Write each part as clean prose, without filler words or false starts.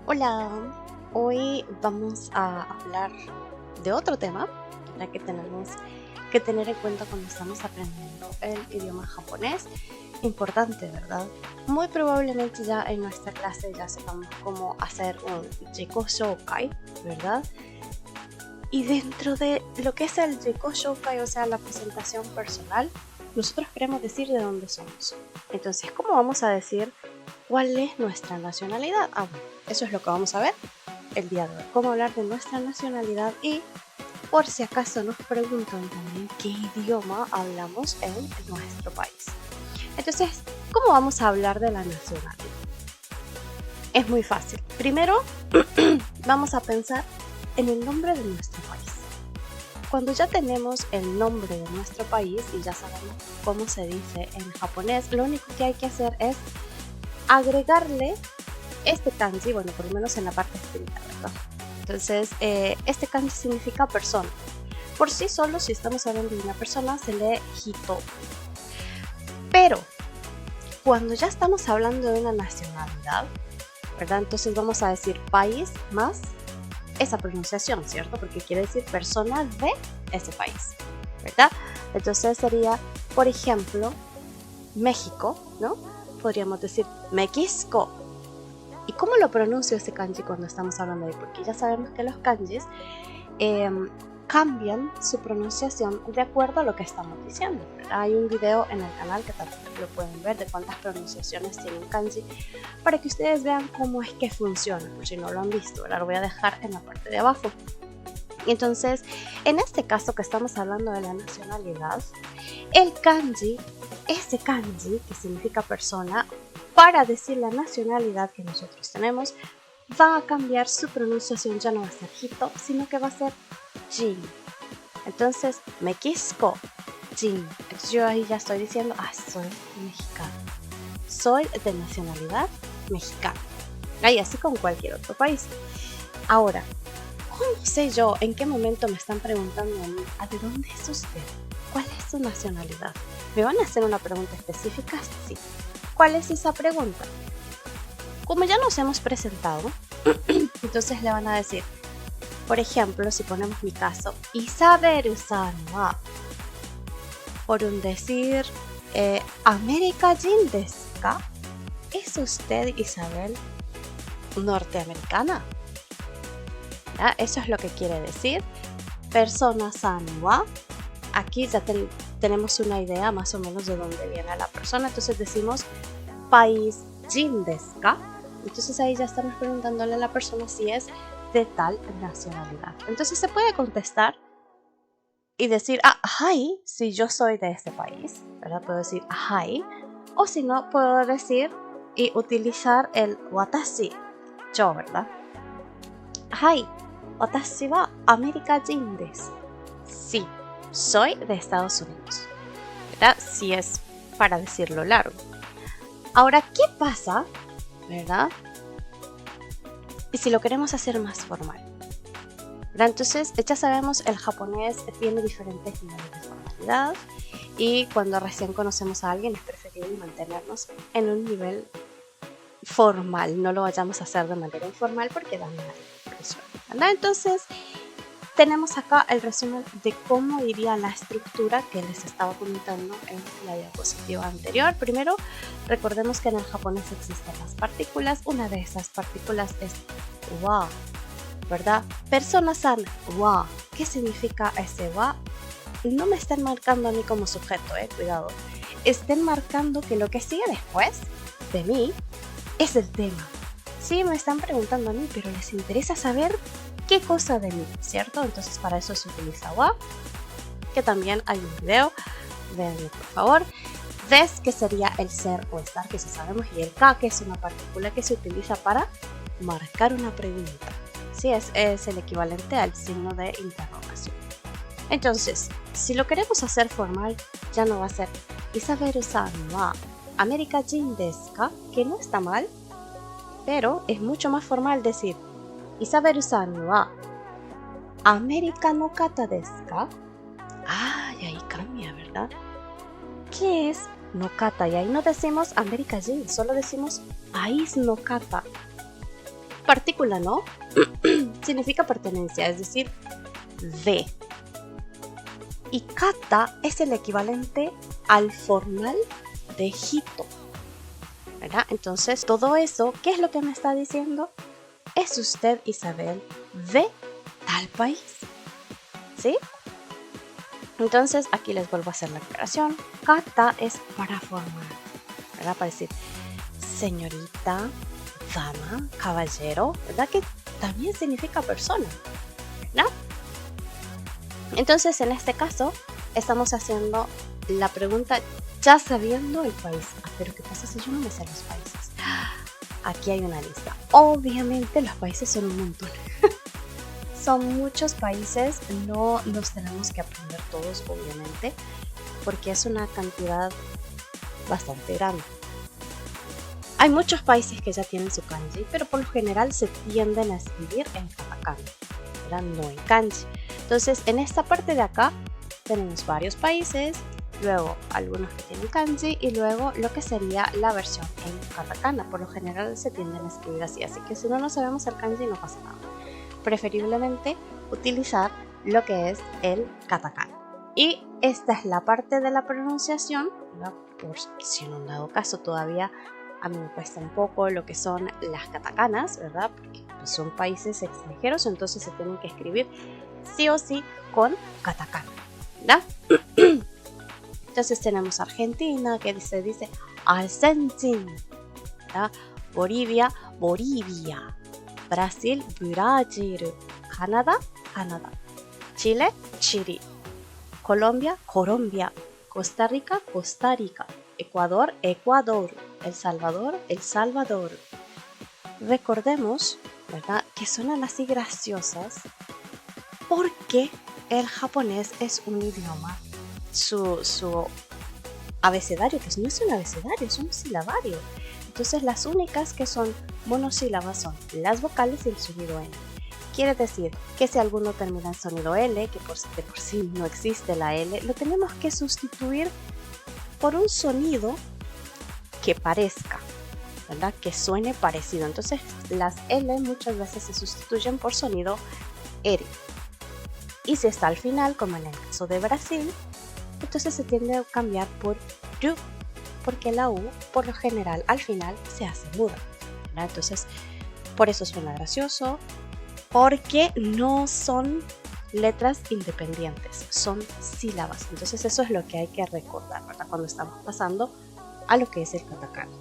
Hola, hoy vamos a hablar de otro tema, ya que tenemos que tener en cuenta cuando estamos aprendiendo el idioma japonés. Importante, ¿verdad? Muy probablemente ya en nuestra clase ya sepamos cómo hacer un Jiko Shoukai, ¿verdad? Y dentro de lo que es el Jiko Shoukai, o sea, la presentación personal, nosotros queremos decir de dónde somos. Entonces, ¿cómo vamos a decir cuál es nuestra nacionalidad? Bueno, eso es lo que vamos a ver el día de hoy. Cómo hablar de nuestra nacionalidad y, por si acaso nos preguntan también qué idioma hablamos en nuestro país. Entonces, ¿cómo vamos a hablar de la nacionalidad? Es muy fácil. Primero, vamos a pensar en el nombre de nuestro país. Cuando ya tenemos el nombre de nuestro país y ya sabemos cómo se dice en japonés, lo único que hay que hacer es agregarle este kanji, bueno, por lo menos en la parte escrita, ¿verdad? Entonces, este kanji significa persona. Por sí solo, si estamos hablando de una persona, se lee hito. Pero, cuando ya estamos hablando de una nacionalidad, ¿verdad? Entonces vamos a decir país más esa pronunciación, ¿cierto? Porque quiere decir persona de ese país, ¿verdad? Entonces sería, por ejemplo, México, ¿no? Podríamos decir Mekisco. ¿Y cómo lo pronuncio ese kanji cuando estamos hablando de ahí? Porque ya sabemos que los kanjis cambian su pronunciación de acuerdo a lo que estamos diciendo, ¿verdad? Hay un video en el canal que también lo pueden ver de cuántas pronunciaciones tiene un kanji para que ustedes vean cómo es que funciona, por si no lo han visto, ¿verdad? Lo voy a dejar en la parte de abajo. Y entonces, en este caso que estamos hablando de la nacionalidad, el kanji, ese kanji que significa persona, para decir la nacionalidad que nosotros tenemos, va a cambiar su pronunciación, ya no va a ser hito, sino que va a ser jin. Entonces, Mekisco, jin. Yo ahí ya estoy diciendo, soy mexicano. Soy de nacionalidad mexicana. Y así con cualquier otro país. Ahora, ¿cómo sé yo en qué momento me están preguntando a mí, ¿de dónde es usted? ¿Cuál es su nacionalidad? ¿Me van a hacer una pregunta específica? Sí. ¿Cuál es esa pregunta? Como ya nos hemos presentado, entonces le van a decir, por ejemplo, si ponemos mi caso, Isabel-san wa, por un decir, ¿America-jin desu ka? ¿Es usted, Isabel, norteamericana? ¿Ya? Eso es lo que quiere decir. Persona-san wa, aquí ya tenemos una idea más o menos de dónde viene la persona, entonces decimos país jin desu ka. Entonces ahí ya estamos preguntándole a la persona si es de tal nacionalidad. Entonces se puede contestar y decir, hi, si yo soy de este país, ¿verdad? Puedo decir hi, o si no, puedo decir y utilizar el watashi, yo, ¿verdad? Hi, watashi wa America jin desu. Sí, soy de Estados Unidos, ¿verdad? Si es para decirlo largo. Ahora, ¿qué pasa, verdad? Y si lo queremos hacer más formal, ¿verdad? Entonces, ya sabemos, el japonés tiene diferentes niveles de formalidad y cuando recién conocemos a alguien es preferible mantenernos en un nivel formal, no lo vayamos a hacer de manera informal porque da una impresión, ¿verdad? Entonces, tenemos acá el resumen de cómo iría la estructura que les estaba comentando en la diapositiva anterior. Primero, recordemos que en el japonés existen las partículas. Una de esas partículas es wa, ¿verdad? Persona-san wa. ¿Qué significa ese wa? No me estén marcando a mí como sujeto, cuidado. Estén marcando que lo que sigue después de mí es el tema. Sí, me están preguntando a mí, pero les interesa saber qué cosa de mí, ¿cierto? Entonces para eso se utiliza wa, que también hay un video, véanlo por favor. Des, que sería el ser o estar, que sí sabemos, y el ka, que es una partícula que se utiliza para marcar una pregunta. Sí, es el equivalente al signo de interrogación. Entonces, si lo queremos hacer formal, ya no va a ser Isabel-san wa America jin desu ka, que no está mal, pero es mucho más formal decir Isabel-san wa America no kata desu ka. Y ahí cambia, ¿verdad? ¿Qué es no kata? Y ahí no decimos America jin, solo decimos país no kata. Partícula no significa pertenencia, es decir, de. Y kata es el equivalente al formal de hito, ¿verdad? Entonces, todo eso, ¿qué es lo que me está diciendo? ¿Es usted, Isabel, de tal país? ¿Sí? Entonces, aquí les vuelvo a hacer la aclaración. Kata es para formal, ¿verdad? Para decir señorita, dama, caballero, ¿verdad? Que también significa persona, ¿verdad? Entonces, en este caso, estamos haciendo la pregunta ya sabiendo el país. Pero ¿qué pasa si yo no me sé los países? Aquí hay una lista. Obviamente los países son un montón. Son muchos países, no los tenemos que aprender todos, obviamente, porque es una cantidad bastante grande. Hay muchos países que ya tienen su kanji, pero por lo general se tienden a escribir en katakana, ¿verdad? No en kanji. Entonces, en esta parte de acá tenemos varios países, luego algunos que tienen kanji y luego lo que sería la versión en katakana. Por lo general se tienden a escribir así que si no sabemos el kanji no pasa nada. Preferiblemente utilizar lo que es el katakana. Y esta es la parte de la pronunciación, ¿verdad? Por si en un dado caso todavía a mí me cuesta un poco lo que son las katakanas, ¿verdad? Porque pues, son países extranjeros, entonces se tienen que escribir sí o sí con katakana, ¿verdad? Entonces tenemos Argentina, que se dice Argentina, ¿verdad? Bolivia, Bolivia, Brasil, Brasil, Canadá, Canadá, Chile, Chile, Colombia, Colombia, Costa Rica, Costa Rica, Ecuador, Ecuador, El Salvador, El Salvador. Recordemos, ¿verdad?, que suenan así graciosas porque el japonés es un idioma, su abecedario, pues no es un abecedario, es un silabario. Entonces las únicas que son monosílabas son las vocales y el sonido N. Quiere decir que si alguno termina en sonido L, que de por sí no existe la L, lo tenemos que sustituir por un sonido que parezca, ¿verdad? Que suene parecido. Entonces las L muchas veces se sustituyen por sonido R. Y si está al final, como en el caso de Brasil, entonces se tiende a cambiar por RU, porque la U por lo general al final se hace muda, ¿verdad? Entonces por eso suena gracioso, porque no son letras independientes, son sílabas. Entonces eso es lo que hay que recordar, ¿verdad?, cuando estamos pasando a lo que es el katakana.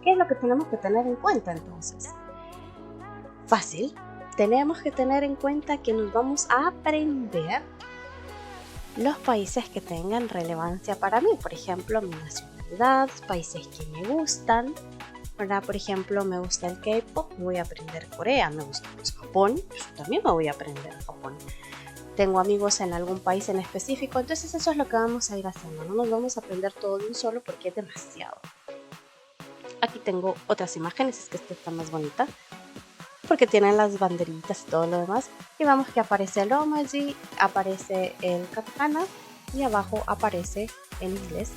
¿Qué es lo que tenemos que tener en cuenta entonces? Fácil, tenemos que tener en cuenta que nos vamos a aprender los países que tengan relevancia para mí. Por ejemplo, mi nacionalidad, países que me gustan, ¿verdad? Por ejemplo, me gusta el K-pop, voy a aprender Corea. Me gusta Japón, pues también me voy a aprender Japón. Tengo amigos en algún país en específico, entonces eso es lo que vamos a ir haciendo. No nos vamos a aprender todo de un solo porque es demasiado. Aquí tengo otras imágenes, es que esta está más bonita, porque tienen las banderitas y todo lo demás. Y vemos que aparece el romaji, aparece el katakana y abajo aparece en inglés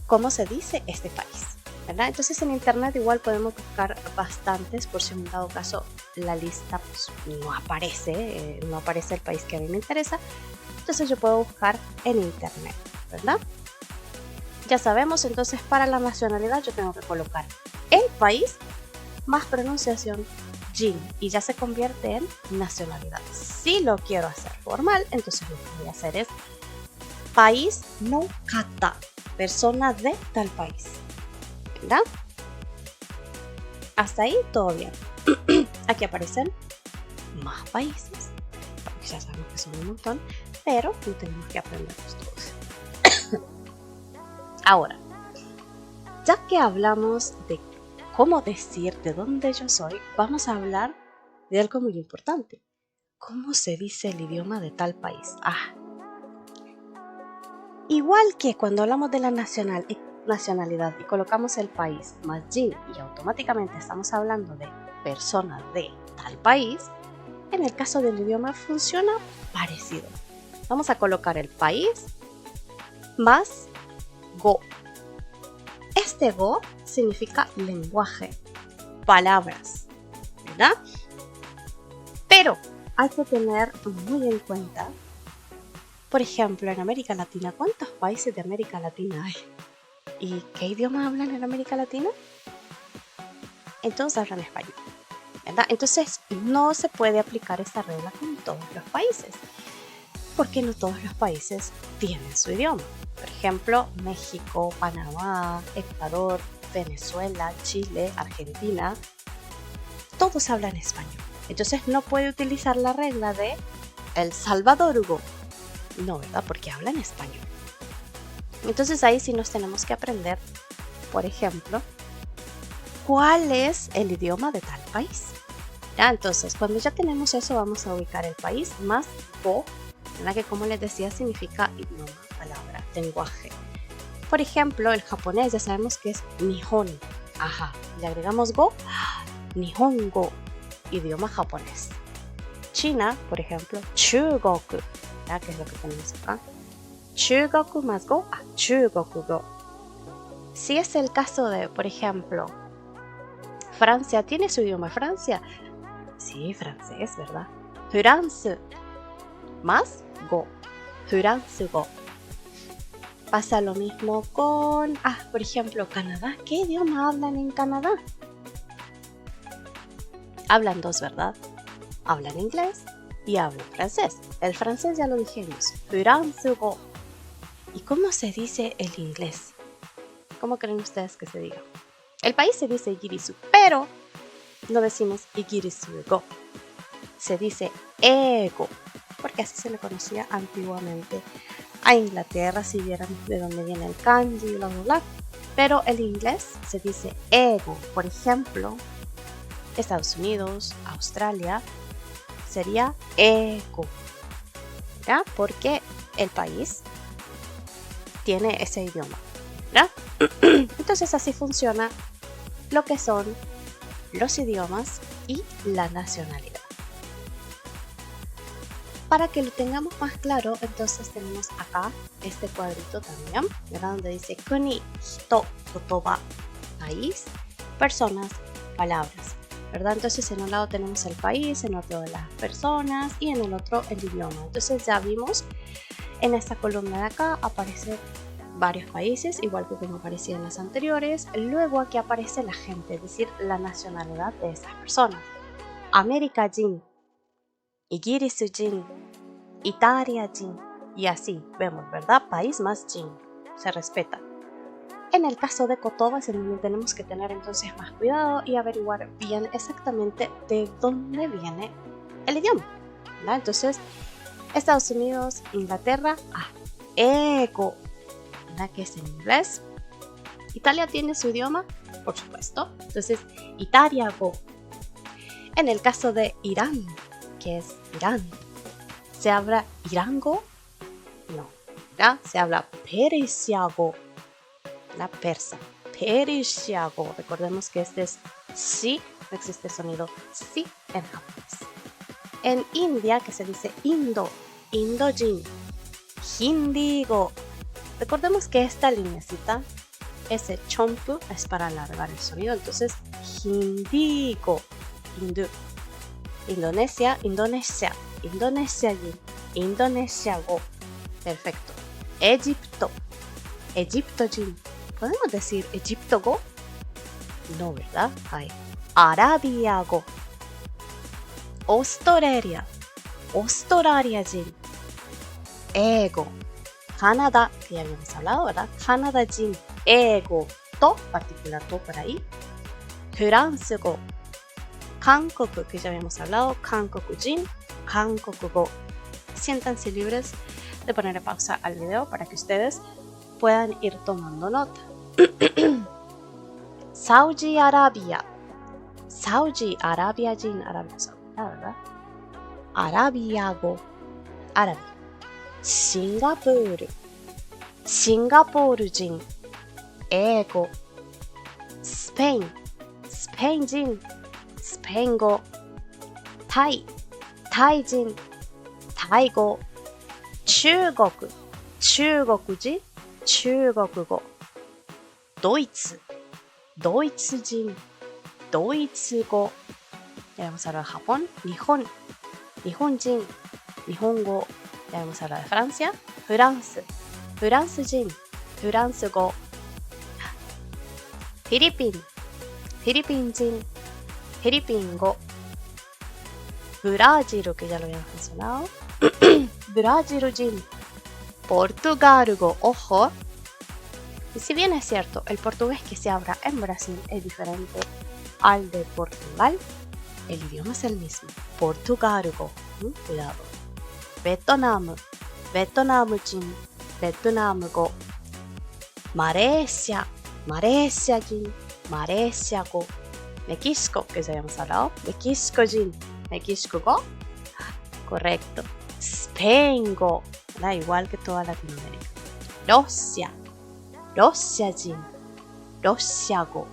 cómo se dice este país, ¿verdad? Entonces en internet igual podemos buscar bastantes, por si en un dado caso la lista pues, no aparece el país que a mí me interesa. Entonces yo puedo buscar en internet, ¿verdad? Ya sabemos, entonces para la nacionalidad yo tengo que colocar el país más pronunciación Jin y ya se convierte en nacionalidad. Si lo quiero hacer formal, entonces lo que voy a hacer es país no kata, persona de tal país, ¿verdad? Hasta ahí todo bien. Aquí aparecen más países, porque ya sabemos que son un montón, pero no tenemos que aprenderlos todos. Ahora, ya que hablamos de cómo decir de dónde yo soy, vamos a hablar de algo muy importante. ¿Cómo se dice el idioma de tal país? Igual que cuando hablamos de la nacionalidad y colocamos el país más Jin y automáticamente estamos hablando de persona de tal país, en el caso del idioma funciona parecido. Vamos a colocar el país más go. Este go significa lenguaje. palabras, ¿verdad? Pero hay que tener muy en cuenta, por ejemplo, en América Latina, ¿cuántos países de América Latina hay? ¿Y qué idioma hablan en América Latina? Entonces hablan español, ¿verdad? Entonces no se puede aplicar esta regla con todos los países, porque no todos los países tienen su idioma. Por ejemplo, México, Panamá, Ecuador, Venezuela, Chile, Argentina, todos hablan español. Entonces no puede utilizar la regla de El Salvador, Hugo. No, ¿verdad? Porque hablan español. Entonces ahí sí nos tenemos que aprender, por ejemplo, cuál es el idioma de tal país. ¿Ya? Entonces, cuando ya tenemos eso, vamos a ubicar el país más go, ¿verdad? Que como les decía significa idioma, palabra, lenguaje. Por ejemplo, el japonés ya sabemos que es Nihon. Ajá, le agregamos go, Nihongo, idioma japonés. China, por ejemplo, Chugoku, ¿ya? Que es lo que tenemos acá. Chugoku más go, Chugoku-go. Si es el caso de, por ejemplo, Francia, ¿tiene su idioma Francia? Sí, francés, ¿verdad? France más go, France-go. Pasa lo mismo con, por ejemplo, Canadá. ¿Qué idioma hablan en Canadá? Hablan dos, ¿verdad? Hablan inglés y hablan francés. El francés ya lo dijimos, France-go. ¿Y cómo se dice el inglés? ¿Cómo creen ustedes que se diga? El país se dice Igirisu, pero no decimos Igirisu-go. Se dice Ego, porque así se le conocía antiguamente a Inglaterra, si vieran de dónde viene el kanji, bla, bla, bla. Pero el inglés se dice Ego. Por ejemplo, Estados Unidos, Australia, sería Ego, ¿ya? Porque el país tiene ese idioma, ¿ya? Entonces así funciona lo que son los idiomas y la nacionalidad. Para que lo tengamos más claro, entonces tenemos acá este cuadrito también, ¿verdad? Donde dice kuni, hito, kotoba, país, personas, palabras, ¿verdad? Entonces en un lado tenemos el país, en otro de las personas y en el otro el idioma. Entonces ya vimos en esta columna de acá aparecen varios países, igual que como aparecía en las anteriores. Luego aquí aparece la gente, es decir, la nacionalidad de esas personas. América Jin, Igirisu Jin, Italia Jin, y así vemos, ¿verdad? País más Jin, se respeta. En el caso de kotoba es en donde tenemos que tener entonces más cuidado y averiguar bien exactamente de dónde viene el idioma, ¿verdad? Entonces, Estados Unidos, Inglaterra, ego, ¿verdad? Que es en inglés. Italia tiene su idioma, por supuesto. Entonces, Italia-go. En el caso de Irán, que es Irán, ¿se habla Irán-go? No, ¿verdad? Se habla Persia-go, la persa. Persia-go. Recordemos que este es sí, no existe sonido sí en japonés. En India, que se dice Indo, Indojin, Hindi-go. Recordemos que esta linecita, ese chompu, es para alargar el sonido, entonces Hindi-go, Hindu. Indonesia, Indonesia, Indonesia-jin, Indonesia-go. Perfecto. Egipto, Egipto-jin. ¿Podemos decir Egipto-go? No, ¿verdad? Arabia-go. Australia, Australia-jin. Ego. Canadá, que ya habíamos hablado, ¿verdad? Canadá-jin. Ego. To, particular to por ahí. France-go. Hankoku, que ya habíamos hablado. Hankoku-jin. Hankoku-go. Siéntanse libres de poner pausa al video para que ustedes puedan ir tomando nota. Saudi Arabia. Saudi Arabia-jin. Arabia Saudita, ¿verdad? Arabia-go. Árabe. Singapur. Singapur-jin. Ego. Spain. Spain-jin. Spain-go. Tai. Tai-jin. Tai-go. 中国、中国人、中国語。ドイツ、ドイツ人、ドイツ語. Ya vamos a hablar de Japón. Nihon. Nihonjin. Nihongo. Ya vamos a hablar de Francia. France. Francejin. Fransego. Philippine. Philippinejin. Philippingo. Brasil, que ya lo habíamos mencionado. Brasilujin. Portugalgo. Ojo. Y si bien es cierto, el portugués que se habla en Brasil es diferente al de Portugal, el idioma es el mismo. Portugalgo. Cuidado. Vietnam. Vietnamjin. Vietnamgo. Malaysia. Malaysiajin. Malaysiago. México, que ya habíamos hablado. Mexicojin. México. Correcto. Spaingo. Da igual que toda Latinoamérica. Rusia. Russiajin. Russiago.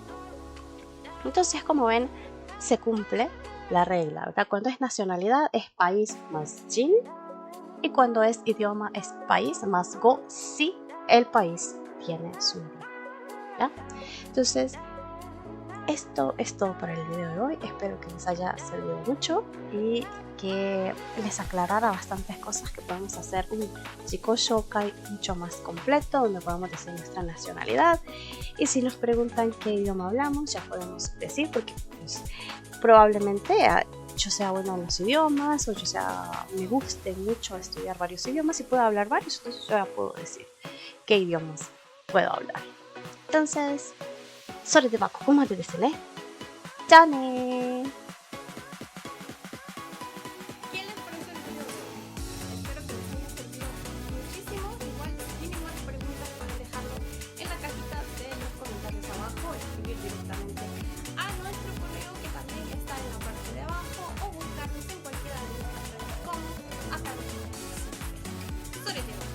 Entonces, como ven, se cumple la regla, ¿verdad? Cuando es nacionalidad es país más jin, y cuando es idioma es país más go si el país tiene su idioma, ¿ya? Entonces, esto es todo para el video de hoy. Espero que les haya servido mucho y que les aclarara bastantes cosas, que podemos hacer un Ziko Shoukai mucho más completo, donde podemos decir nuestra nacionalidad, y si nos preguntan qué idioma hablamos, ya podemos decir, porque pues, probablemente yo sea bueno en los idiomas, o me guste mucho estudiar varios idiomas y puedo hablar varios, entonces yo ya puedo decir qué idiomas puedo hablar. Entonces, それではここまでですね。じゃあねー。¿Qué les pareció el video? Espero que les haya servido muchísimo. Igual si tienen más preguntas pueden dejarlo en la cajita de los comentarios abajo, escribir directamente a nuestro correo, que también está en la parte de abajo, o buscarnos en cualquiera de nuestras redes como Academia. それでは